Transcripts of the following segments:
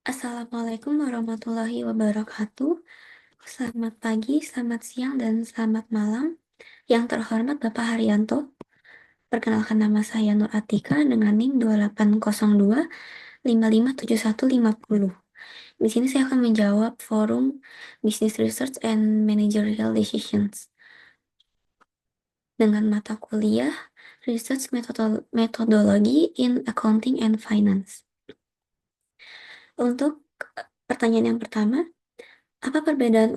Assalamualaikum warahmatullahi wabarakatuh. Selamat pagi, selamat siang, dan selamat malam. Yang terhormat Bapak Haryanto. Perkenalkan nama saya Nur Atika dengan NIM 2802557150. Di sini saya akan menjawab forum Business Research and Managerial Decisions dengan mata kuliah Research Methodology in Accounting and Finance. Untuk pertanyaan yang pertama, apa perbedaan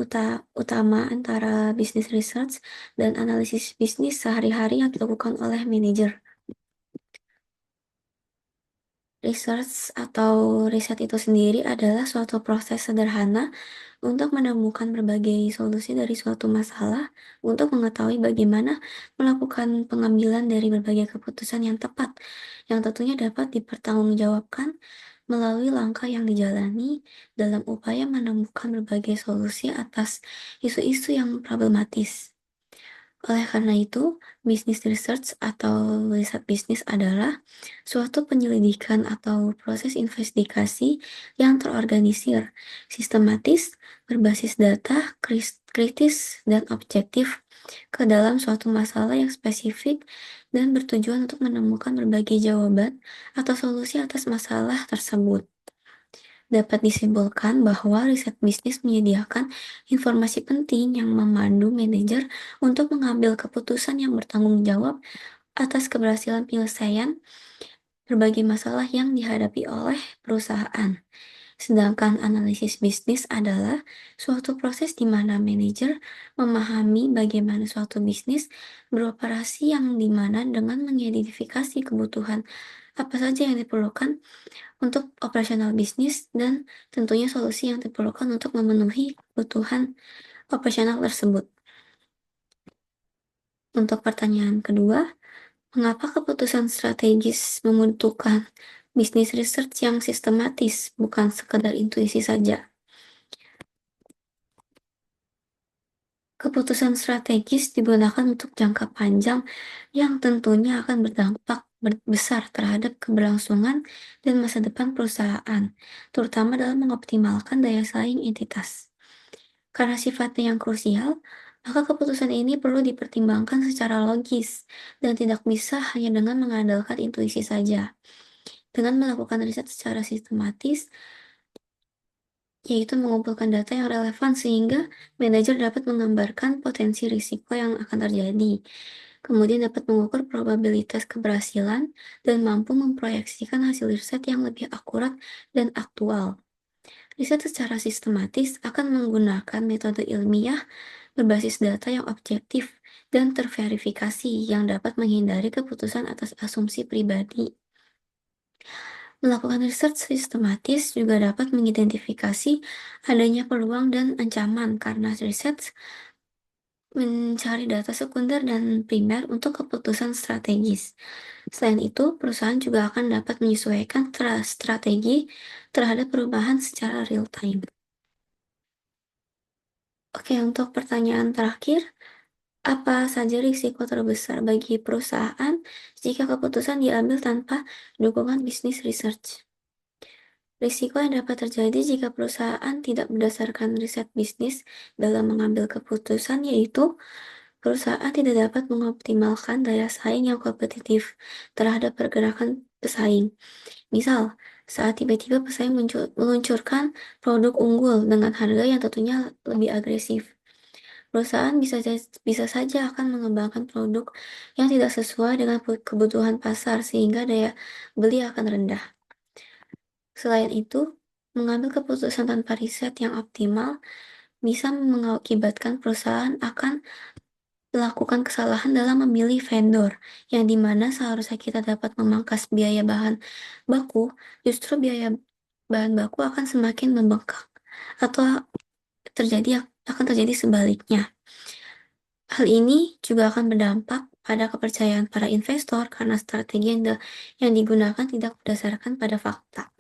utama antara business research dan analisis bisnis sehari-hari yang dilakukan oleh manajer? Research atau riset itu sendiri adalah suatu proses sederhana untuk menemukan berbagai solusi dari suatu masalah untuk mengetahui bagaimana melakukan pengambilan dari berbagai keputusan yang tepat, yang tentunya dapat dipertanggungjawabkan melalui langkah yang dijalani dalam upaya menemukan berbagai solusi atas isu-isu yang problematis. Oleh karena itu, business research atau riset bisnis adalah suatu penyelidikan atau proses investigasi yang terorganisir, sistematis, berbasis data, kritis, dan objektif ke dalam suatu masalah yang spesifik dan bertujuan untuk menemukan berbagai jawaban atau solusi atas masalah tersebut. Dapat disimpulkan bahwa riset bisnis menyediakan informasi penting yang memandu manajer untuk mengambil keputusan yang bertanggung jawab atas keberhasilan penyelesaian berbagai masalah yang dihadapi oleh perusahaan. Sedangkan analisis bisnis adalah suatu proses di mana manajer memahami bagaimana suatu bisnis beroperasi yang dimana dengan mengidentifikasi kebutuhan apa saja yang diperlukan untuk operasional bisnis dan tentunya solusi yang diperlukan untuk memenuhi kebutuhan operasional tersebut. Untuk pertanyaan kedua, mengapa keputusan strategis membutuhkan bisnis research yang sistematis, bukan sekedar intuisi saja? Keputusan strategis digunakan untuk jangka panjang yang tentunya akan berdampak besar terhadap keberlangsungan dan masa depan perusahaan, terutama dalam mengoptimalkan daya saing entitas. Karena sifatnya yang krusial, maka keputusan ini perlu dipertimbangkan secara logis dan tidak bisa hanya dengan mengandalkan intuisi saja. Dengan melakukan riset secara sistematis, yaitu mengumpulkan data yang relevan sehingga manajer dapat menggambarkan potensi risiko yang akan terjadi. Kemudian dapat mengukur probabilitas keberhasilan dan mampu memproyeksikan hasil riset yang lebih akurat dan aktual. Riset secara sistematis akan menggunakan metode ilmiah berbasis data yang objektif dan terverifikasi yang dapat menghindari keputusan atas asumsi pribadi. Melakukan riset sistematis juga dapat mengidentifikasi adanya peluang dan ancaman karena riset mencari data sekunder dan primer untuk keputusan strategis. Selain itu, perusahaan juga akan dapat menyesuaikan strategi terhadap perubahan secara real time. Oke, untuk pertanyaan terakhir, apa saja risiko terbesar bagi perusahaan jika keputusan diambil tanpa dukungan bisnis research? Risiko yang dapat terjadi jika perusahaan tidak berdasarkan riset bisnis dalam mengambil keputusan yaitu perusahaan tidak dapat mengoptimalkan daya saing yang kompetitif terhadap pergerakan pesaing. Misal, saat tiba-tiba pesaing meluncurkan produk unggul dengan harga yang tentunya lebih agresif. Perusahaan bisa saja akan mengembangkan produk yang tidak sesuai dengan kebutuhan pasar sehingga daya beli akan rendah. Selain itu, mengambil keputusan tanpa riset yang optimal bisa mengakibatkan perusahaan akan melakukan kesalahan dalam memilih vendor, yang dimana seharusnya kita dapat memangkas biaya bahan baku, justru biaya bahan baku akan semakin membengkak atau akan terjadi sebaliknya. Hal ini juga akan berdampak pada kepercayaan para investor karena strategi yang digunakan tidak berdasarkan pada fakta.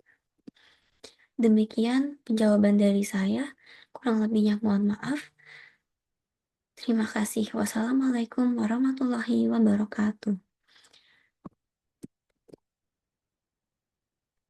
Demikian jawaban dari saya, kurang lebihnya mohon maaf. Terima kasih. Wassalamualaikum warahmatullahi wabarakatuh.